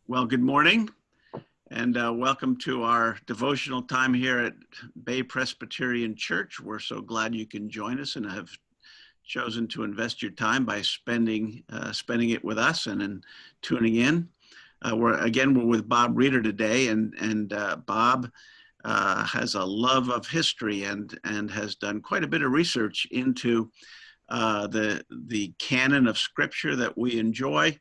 Well, good morning and welcome to our devotional time here at Bay Presbyterian Church. We're so glad you can join us and have chosen to invest your time by spending it with us and tuning in. We're with Bob Reeder today, and Bob has a love of history and has done quite a bit of research into the canon of Scripture that we enjoy.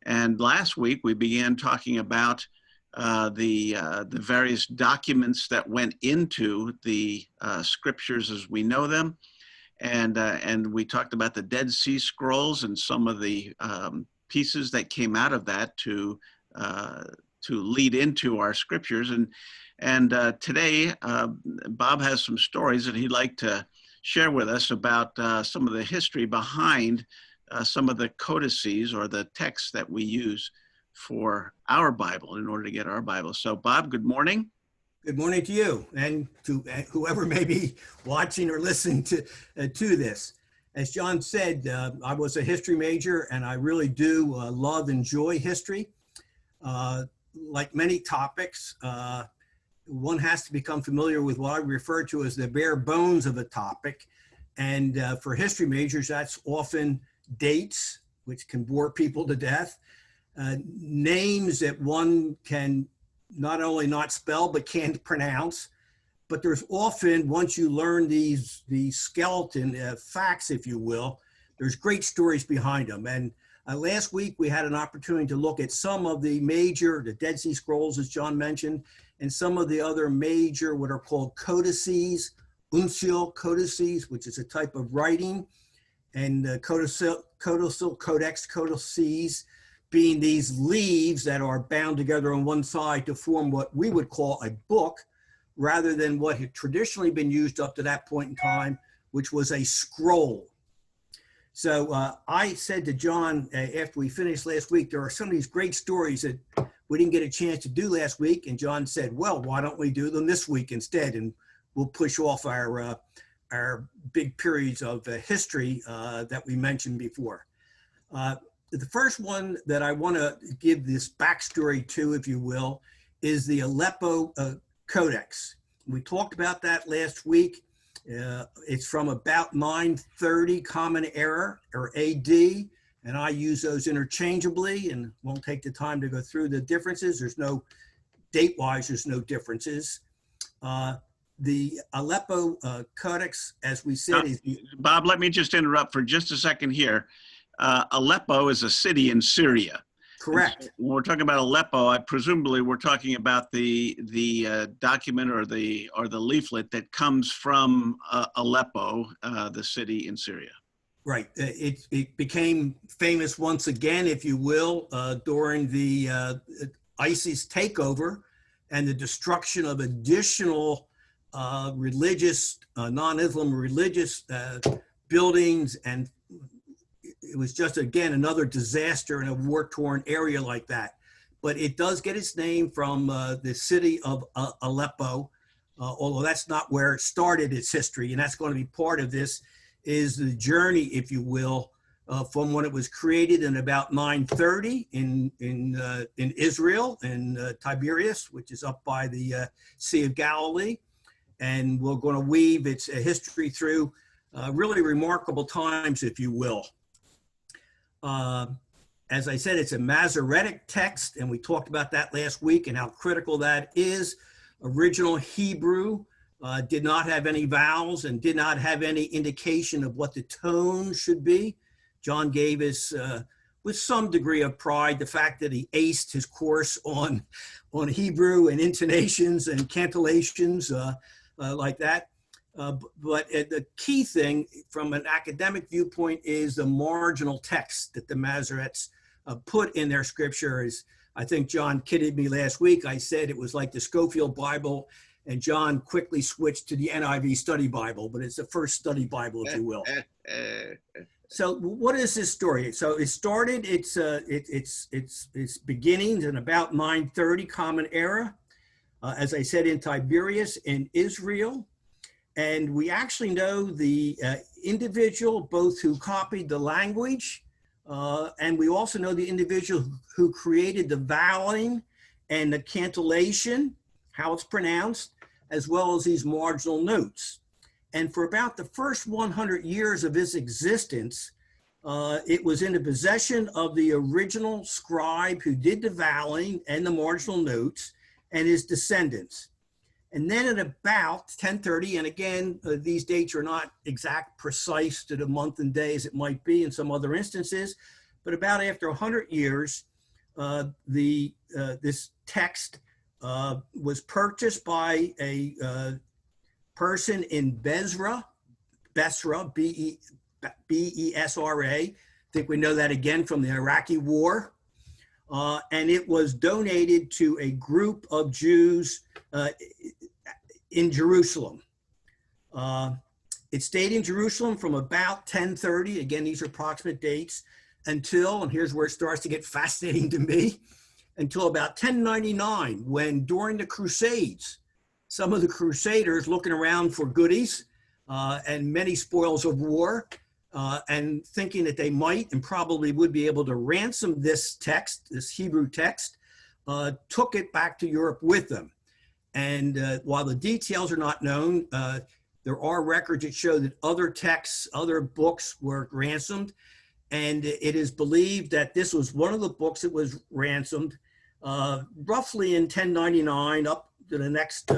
And last week we began talking about the various documents that went into the Scriptures as we know them, and we talked about the Dead Sea Scrolls and some of the pieces that came out of that to lead into our Scriptures. And today Bob has some stories that he'd like to share with us about some of the history behind some of the codices, or the texts that we use for our Bible in order to get our Bible. So Bob, good morning. Good morning to you and to whoever may be watching or listening to this. As John said, I was a history major, and I really do love, enjoy history. Like many topics, one has to become familiar with what I refer to as the bare bones of a topic. And for history majors, that's often dates, which can bore people to death, names that one can not only not spell, but can't pronounce. But there's often, once you learn these skeleton facts, if you will, there's great stories behind them. And last week we had an opportunity to look at some of the Dead Sea Scrolls, as John mentioned, and some of the other major, what are called codices, uncial codices, which is a type of writing, and codices being these leaves that are bound together on one side to form what we would call a book, rather than what had traditionally been used up to that point in time, which was a scroll. So I said to John, after we finished last week, there are some of these great stories that we didn't get a chance to do last week. And John said, well, why don't we do them this week instead? And we'll push off our big periods of history that we mentioned before. The first one that I want to give this backstory to, if you will, is the Aleppo Codex. We talked about that last week. It's from about 930 Common Era, or AD, and I use those interchangeably and won't take the time to go through the differences. There's no, date-wise, there's no differences. The Aleppo Codex, as we said, is... Bob, let me just interrupt for just a second here. Aleppo is a city in Syria. Correct. When we're talking about Aleppo, presumably we're talking about the document or the leaflet that comes from Aleppo, the city in Syria. Right. It became famous once again, if you will, during the ISIS takeover and the destruction of additional religious, non-Islam religious buildings, and it was just, again, another disaster in a war-torn area like that. But it does get its name from the city of Aleppo, although that's not where it started its history, and that's going to be part of this, is the journey, if you will, from when it was created in about 930 in Israel, in Tiberias, which is up by the Sea of Galilee. And we're going to weave its history through really remarkable times, if you will. As I said, it's a Masoretic text, and we talked about that last week and how critical that is. Original Hebrew did not have any vowels and did not have any indication of what the tone should be. John gave us, with some degree of pride, the fact that he aced his course on Hebrew and intonations and cantillations like that. But the key thing from an academic viewpoint is the marginal text that the Masoretes put in their scripture. Is, I think John kidded me last week. I said it was like the Schofield Bible, and John quickly switched to the NIV Study Bible, but it's the first study Bible, if you will. So what is this story? So it started its beginnings in about 930 Common Era, as I said, in Tiberias in Israel. And we actually know the individual, both who copied the language And we also know the individual who created the vowing and the cantillation, how it's pronounced, as well as these marginal notes. And for about the first 100 years of its existence, it was in the possession of the original scribe who did the vowing and the marginal notes and his descendants. And then at about 1030, and again, these dates are not exact, precise to the month and day as it might be in some other instances, but about after 100 years, this text was purchased by a person in Besra, B-E-S-R-A. I think we know that again from the Iraqi War. And it was donated to a group of Jews in Jerusalem. It stayed in Jerusalem from about 1030, again, these are approximate dates, until, and here's where it starts to get fascinating to me, until about 1099, when during the Crusades, some of the Crusaders looking around for goodies and many spoils of war, and thinking that they might and probably would be able to ransom this text, this Hebrew text, took it back to Europe with them. And while the details are not known, there are records that show that other texts, other books were ransomed. And it is believed that this was one of the books that was ransomed roughly in 1099 up to the next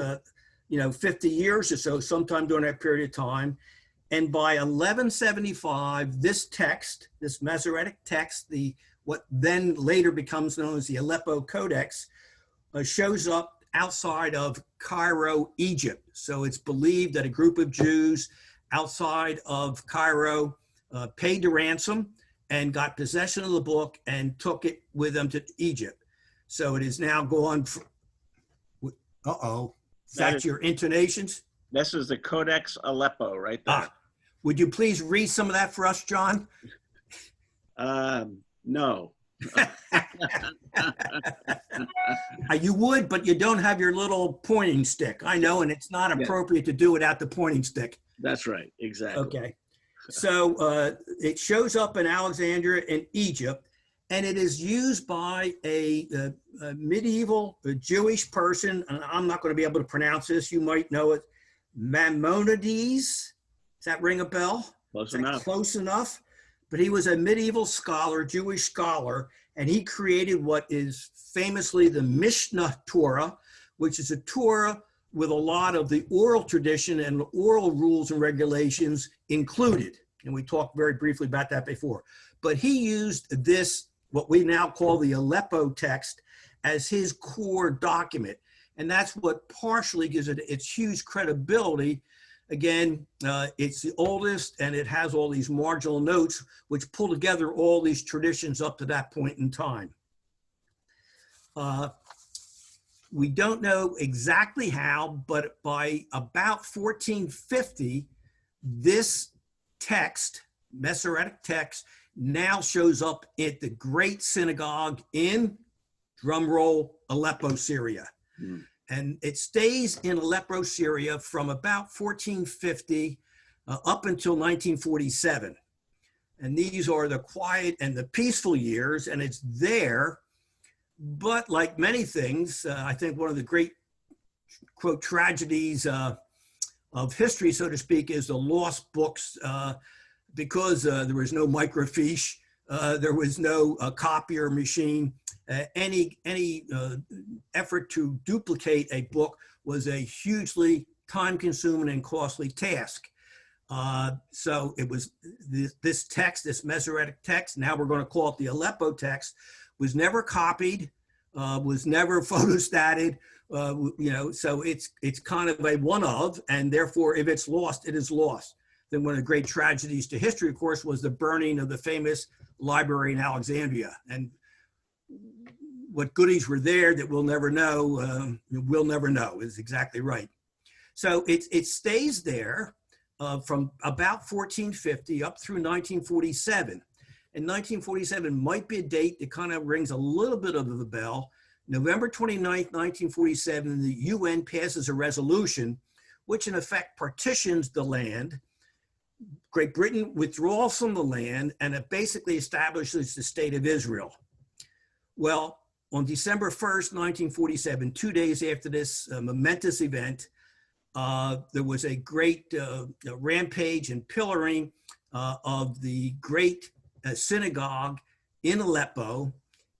50 years or so, sometime during that period of time. And by 1175, this text, this Masoretic text, what then later becomes known as the Aleppo Codex, shows up outside of Cairo, Egypt. So it's believed that a group of Jews outside of Cairo paid the ransom and got possession of the book and took it with them to Egypt. So it is now gone. Is that your intonations? This is the Codex Aleppo right there. Would you please read some of that for us, John? No. You would, but you don't have your little pointing stick. I know, and it's not appropriate to do without the pointing stick. That's right, exactly. Okay. So it shows up in Alexandria in Egypt, and it is used by a medieval Jewish person, and I'm not going to be able to pronounce this. You might know it. Maimonides. Does that ring a bell? Close enough. Close enough. But he was a medieval scholar, Jewish scholar, and he created what is famously the Mishnah Torah, which is a Torah with a lot of the oral tradition and oral rules and regulations included. And we talked very briefly about that before. But he used this, what we now call the Aleppo text, as his core document. And that's what partially gives it its huge credibility. Again, it's the oldest, and it has all these marginal notes, which pull together all these traditions up to that point in time. We don't know exactly how, but by about 1450, this text, Masoretic text, now shows up at the Great Synagogue in, drumroll, Aleppo, Syria. Mm. And it stays in Aleppo, Syria from about 1450 up until 1947. And these are the quiet and the peaceful years, and it's there. But like many things, I think one of the great, quote, tragedies of history, so to speak, is the lost books, because there was no microfiche, there was no copier machine. Any effort to duplicate a book was a hugely time-consuming and costly task. So it was this text, this Masoretic text, now we're going to call it the Aleppo text, was never copied, was never photostated, so it's kind of a one of, and therefore if it's lost, it is lost. Then one of the great tragedies to history, of course, was the burning of the famous library in Alexandria. And what goodies were there that we'll never know is exactly right. So it stays there from about 1450 up through 1947. And 1947 might be a date that kind of rings a little bit of the bell. November 29th, 1947, the UN passes a resolution which in effect partitions the land Great Britain withdraws from the land, and it basically establishes the state of Israel. Well, on December 1st, 1947, 2 days after this momentous event, there was a great rampage and pilloring of the great synagogue in Aleppo.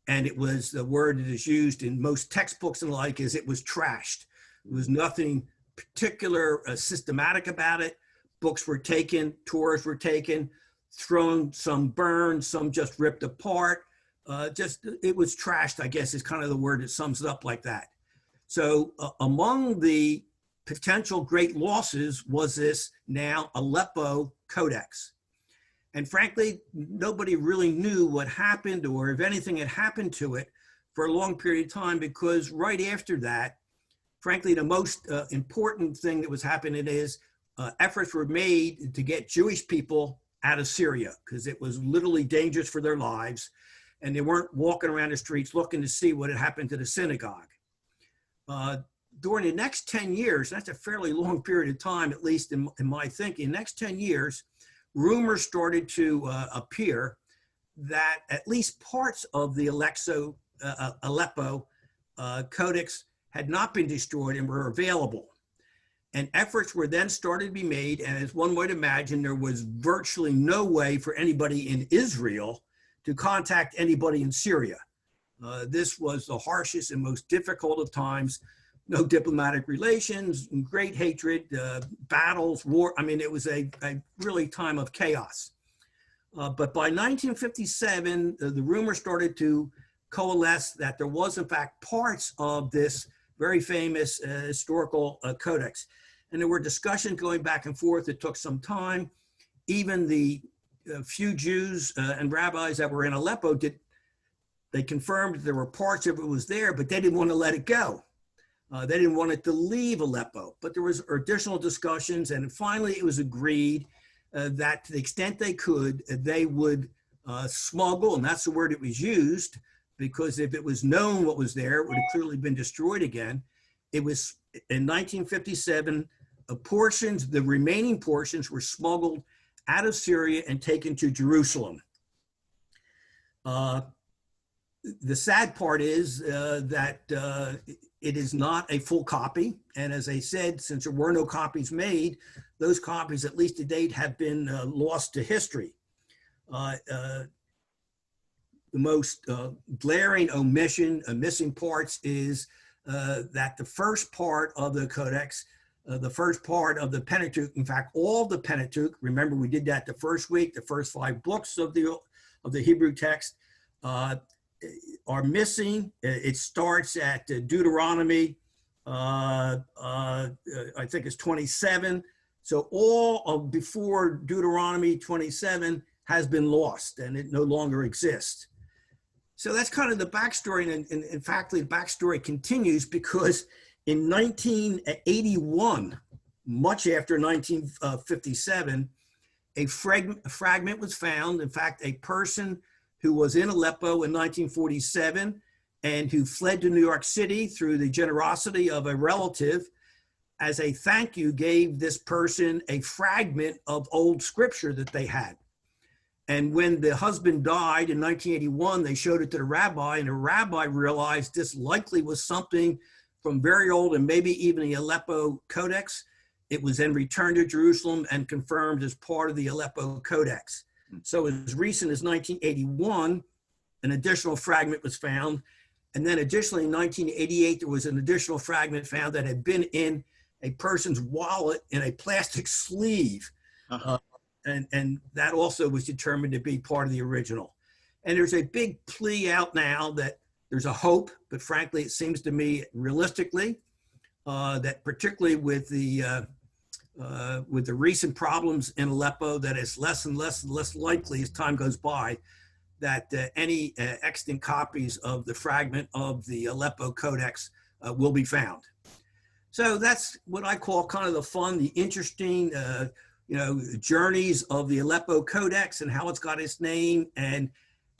And it was, the word that is used in most textbooks and the like, is it was trashed. There was nothing particular systematic about it. Books were taken, tours were taken, thrown, some burned, some just ripped apart. It was trashed, I guess, is kind of the word that sums it up like that. So among the potential great losses was this now Aleppo Codex. And frankly, nobody really knew what happened or if anything had happened to it for a long period of time, because right after that, frankly, the most important thing that was happening is efforts were made to get Jewish people out of Syria, because it was literally dangerous for their lives. And they weren't walking around the streets looking to see what had happened to the synagogue. During the next 10 years, that's a fairly long period of time, at least in my thinking, next 10 years, rumors started to appear that at least parts of the Aleppo Codex had not been destroyed and were available. And efforts were then started to be made, and as one might imagine, there was virtually no way for anybody in Israel to contact anybody in Syria. This was the harshest and most difficult of times. No diplomatic relations, great hatred, battles, war. I mean, it was a really time of chaos. But by 1957, the rumor started to coalesce that there was, in fact, parts of this very famous historical codex. And there were discussions going back and forth. It took some time. Even the few Jews and rabbis that were in Aleppo they confirmed that there were parts of it was there, but they didn't want to let it go. They didn't want it to leave Aleppo, but there was additional discussions, and finally it was agreed that to the extent they could, they would smuggle, and that's the word that was used, because if it was known what was there, it would have clearly been destroyed again. It was in 1957, the remaining portions were smuggled out of Syria and taken to Jerusalem. The sad part is that it is not a full copy. And as I said, since there were no copies made, those copies, at least to date, have been lost to history. The most glaring omission, missing parts is that the first part of the Codex, the first part of the Pentateuch, in fact, all the Pentateuch, remember we did that the first week, the first 5 books of the Hebrew text, are missing. It starts at Deuteronomy, I think it's 27. So all of before Deuteronomy 27 has been lost and it no longer exists. So that's kind of the backstory. And in fact, the backstory continues because in 1981, much after 1957, a fragment was found. In fact, a person who was in Aleppo in 1947 and who fled to New York City through the generosity of a relative, as a thank you, gave this person a fragment of old scripture that they had. And when the husband died in 1981, they showed it to the rabbi, and the rabbi realized this likely was something from very old and maybe even the Aleppo Codex. It was then returned to Jerusalem and confirmed as part of the Aleppo Codex. So as recent as 1981, an additional fragment was found. And then additionally, in 1988, there was an additional fragment found that had been in a person's wallet in a plastic sleeve. And that also was determined to be part of the original. And there's a big plea out now that there's a hope, but frankly, it seems to me realistically that particularly with the recent problems in Aleppo, that it's less and less and less likely as time goes by that any extant copies of the fragment of the Aleppo Codex will be found. So that's what I call kind of the fun, the interesting, journeys of the Aleppo Codex and how it's got its name and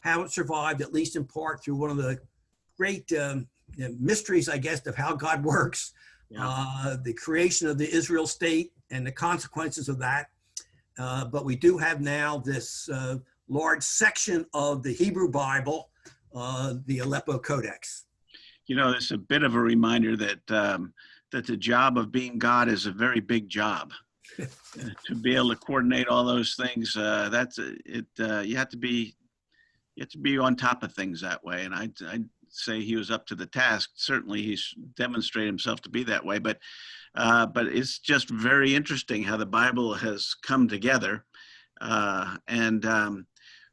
how it survived, at least in part, through one of the great mysteries, I guess, of how God works. Yeah. The creation of the Israel state and the consequences of that, but we do have now this large section of the Hebrew Bible, the Aleppo Codex. You know, it's a bit of a reminder that that the job of being God is a very big job. To be able to coordinate all those things, that's it. You have to be on top of things that way, and I'd say he was up to the task. Certainly, he's demonstrated himself to be that way. But it's just very interesting how the Bible has come together, and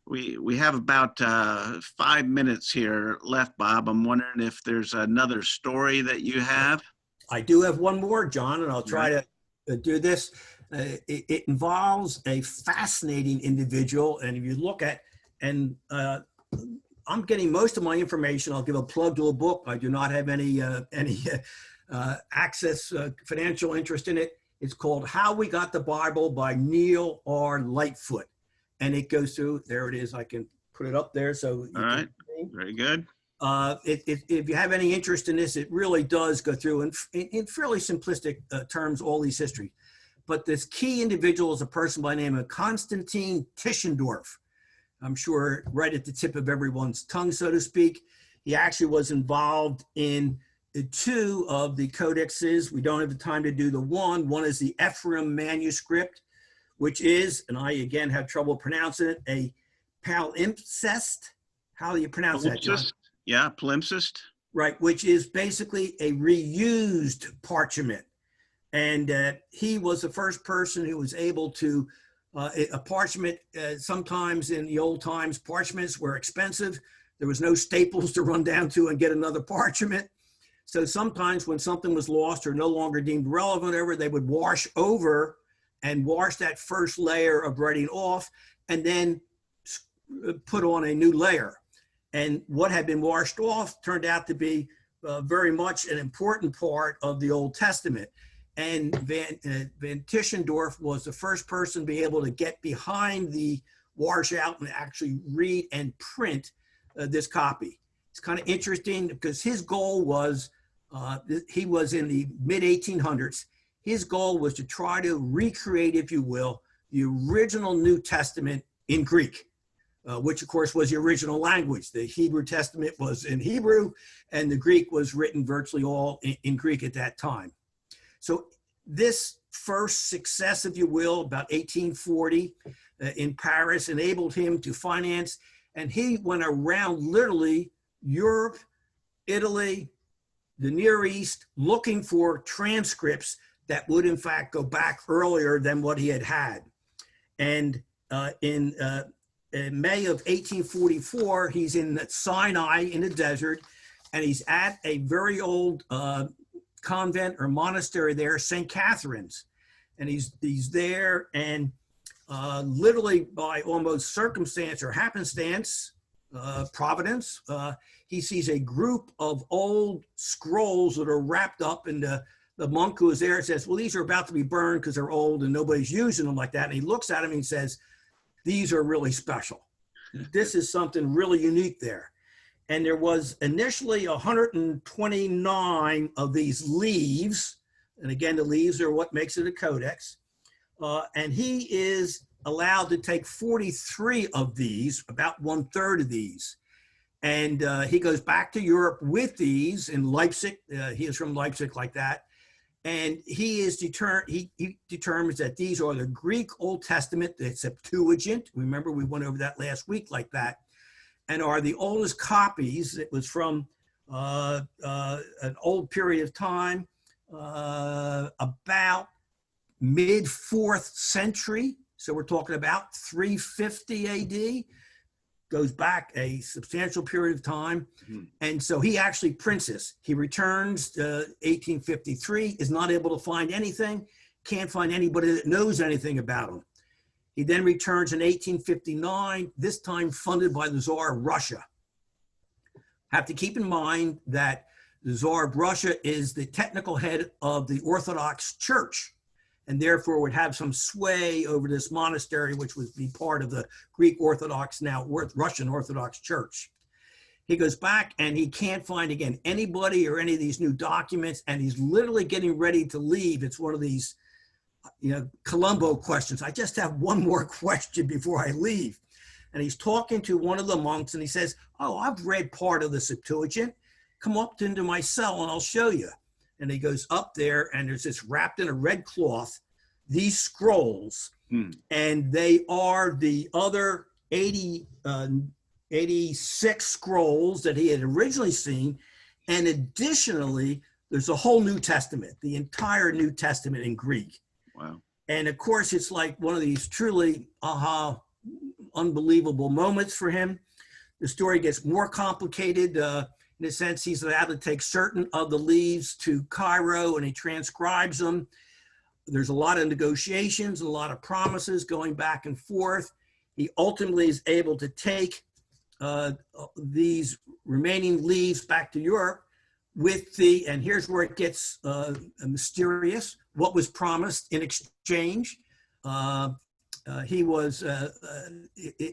we have about 5 minutes here left, Bob. I'm wondering if there's another story that you have. I do have one more, John, and I'll try to do this. It involves a fascinating individual, and if you look at, and I'm getting most of my information. I'll give a plug to a book. I do not have any access, financial interest in it. It's called How We Got the Bible by Neil R. Lightfoot. And it goes through, there it is. I can put it up there. So all right, very good. If you have any interest in this, it really does go through in fairly simplistic terms, all these history. But this key individual is a person by the name of Konstantin Tischendorf. I'm sure right at the tip of everyone's tongue, so to speak. He actually was involved in 2 of the codexes. We don't have the time to do the one. One is the Ephraim manuscript, which is, and I again have trouble pronouncing it, a palimpsest. How do you pronounce that, John? Yeah, palimpsest. Right, which is basically a reused parchment. And he was the first person who was able to, a parchment, sometimes in the old times, parchments were expensive. There was no staples to run down to and get another parchment. So sometimes when something was lost or no longer deemed relevant, or whatever, they would wash over and wash that first layer of writing off and then put on a new layer. And what had been washed off turned out to be very much an important part of the Old Testament. And Van Tischendorf was the first person to be able to get behind the washout and actually read and print this copy. It's kind of interesting because his goal was, he was in the mid-1800s. His goal was to try to recreate, if you will, the original New Testament in Greek, which of course was the original language. The Hebrew Testament was in Hebrew and the Greek was written virtually all in Greek at that time. So this first success, if you will, about 1840 in Paris enabled him to finance, and he went around literally Europe, Italy, the Near East, looking for transcripts that would in fact go back earlier than what he had had. And in May of 1844, he's in Sinai in the desert, and he's at a very old convent or monastery there, St. Catherine's. And he's there, and literally by almost circumstance or happenstance, providence, he sees a group of old scrolls that are wrapped up, and the monk who is there says, well, these are about to be burned because they're old and nobody's using them like that. And he looks at them and he says, these are really special. This is something really unique there. And there was initially 129 of these leaves. And again, the leaves are what makes it a codex. And he is allowed to take 43 of these, about 1/3 of these. And he goes back to Europe with these in Leipzig. He is from Leipzig like that. And he is he determines that these are the Greek Old Testament, the Septuagint. Remember, we went over that last week like that, and are the oldest copies. It was from an old period of time, about mid-4th century. So we're talking about 350 AD. Goes back a substantial period of time. And so he actually prints this. He returns to 1853, is not able to find anything, can't find anybody that knows anything about him. He then returns in 1859, this time funded by the Tsar of Russia. Have to keep in mind that the Tsar of Russia is the technical head of the Orthodox Church, and therefore would have some sway over this monastery, which would be part of the Greek Orthodox, now Russian Orthodox Church. He goes back and he can't find, again, anybody or any of these new documents, and he's literally getting ready to leave. It's one of these, Columbo questions. I just have one more question before I leave. And he's talking to one of the monks and he says, oh, I've read part of the Septuagint. Come up into my cell and I'll show you. And he goes up there and there's this wrapped in a red cloth, these scrolls, and they are the other 86 scrolls that he had originally seen. And additionally, there's a whole New Testament, the entire New Testament in Greek. Wow. And of course, it's like one of these truly unbelievable moments for him. The story gets more complicated. In a sense, he's allowed to take certain of the leaves to Cairo and he transcribes them. There's a lot of negotiations, a lot of promises going back and forth. He ultimately is able to take these remaining leaves back to Europe with and here's where it gets mysterious, what was promised in exchange. It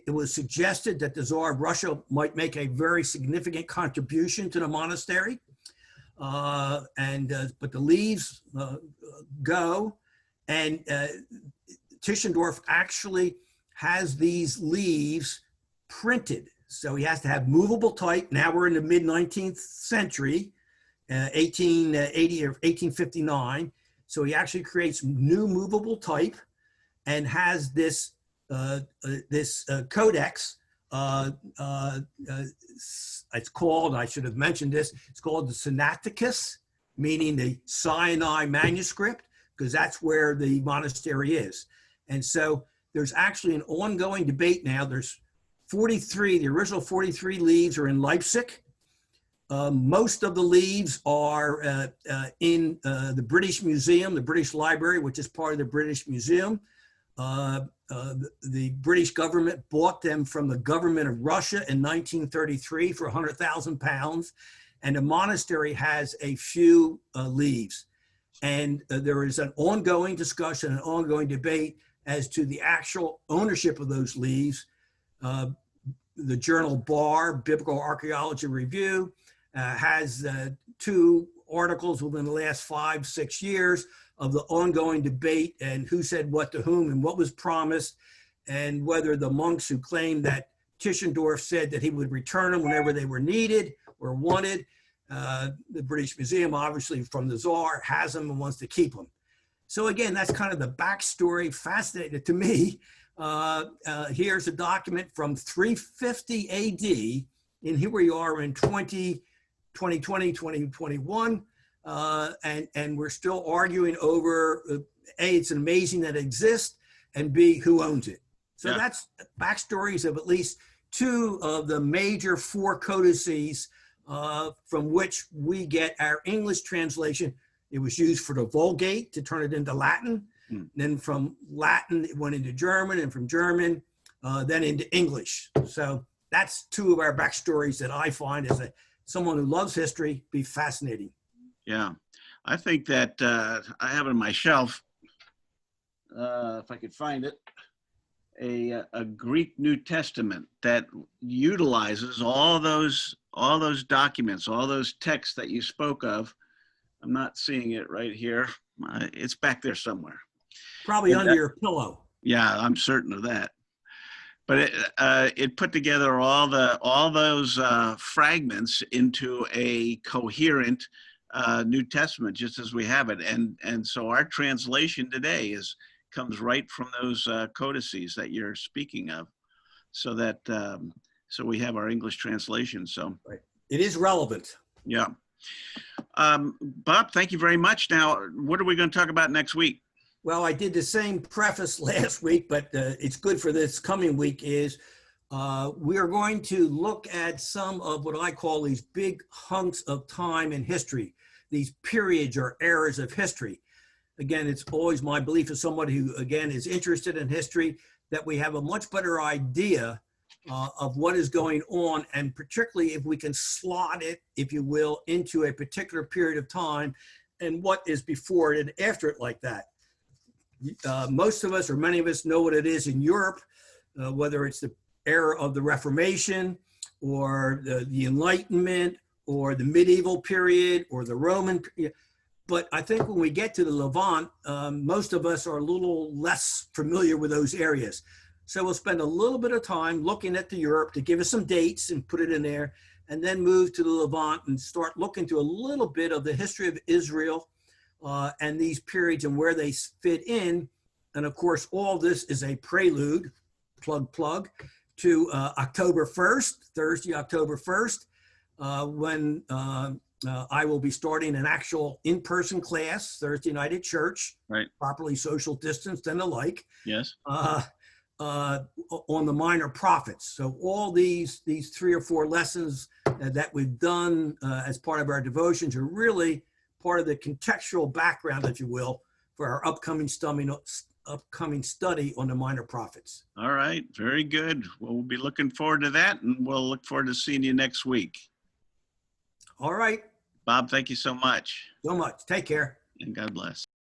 was suggested that the Tsar of Russia might make a very significant contribution to the monastery, but the leaves go, and Tischendorf actually has these leaves printed. So he has to have movable type. Now we're in the mid-19th century, 1880 or 1859. So he actually creates new movable type and has this codex. It's called, I should have mentioned this, it's called the Sinaiticus, meaning the Sinai manuscript, because that's where the monastery is. And so there's actually an ongoing debate now. There's 43, the original 43 leaves are in Leipzig. Most of the leaves are in the British Museum, the British Library, which is part of the British Museum. The British government bought them from the government of Russia in 1933 for £100,000, and the monastery has a few leaves. And there is an ongoing discussion, an ongoing debate as to the actual ownership of those leaves. The journal BAR, Biblical Archaeology Review, has 2 articles within the last 5-6 years of the ongoing debate and who said what to whom and what was promised, and whether the monks who claimed that Tischendorf said that he would return them whenever they were needed or wanted. The British Museum, obviously from the Tsar, has them and wants to keep them. So again, that's kind of the backstory, fascinating to me. Here's a document from 350 AD, and here we are in 2020, 2021. And we're still arguing over, A, it's amazing that it exists, and B, who owns it. So that's backstories of at least 2 of the major 4 codices from which we get our English translation. It was used for the Vulgate to turn it into Latin. Then from Latin, it went into German, and from German, then into English. So that's 2 of our backstories that I find as someone who loves history be fascinating. Yeah, I think that I have it on my shelf, if I could find it, a Greek New Testament that utilizes all those documents, all those texts that you spoke of. I'm not seeing it right here. It's back there somewhere. Probably under your pillow. Yeah, I'm certain of that. But it put together all those fragments into a coherent New Testament, just as we have it, and so our translation today comes right from those codices that you're speaking of, so that so we have our English translation. So right. It is relevant. Yeah. Bob, thank you very much. Now, what are we going to talk about next week? Well, I did the same preface last week, but it's good for this coming week is we are going to look at some of what I call these big hunks of time in history, these periods or eras of history. Again, it's always my belief as somebody who, again, is interested in history, that we have a much better idea of what is going on, and particularly if we can slot it, if you will, into a particular period of time and what is before it and after it like that. Most of us, or many of us, know what it is in Europe, whether it's the era of the Reformation or the Enlightenment or the medieval period or the Roman period. But I think when we get to the Levant, most of us are a little less familiar with those areas. So we'll spend a little bit of time looking at the Europe to give us some dates and put it in there, and then move to the Levant and start looking to a little bit of the history of Israel and these periods and where they fit in. And of course, all this is a prelude, plug, to October 1st, Thursday, October 1st, when I will be starting an actual in-person class Thursday night at church, Right. properly social distanced and the like. Yes. On the minor prophets. So all these 3 or 4 lessons that we've done as part of our devotions are really part of the contextual background, if you will, for our upcoming study on the minor prophets. All right. Very good. Well, we'll be looking forward to that, and we'll look forward to seeing you next week. All right. Bob, thank you so much. So much. Take care. And God bless.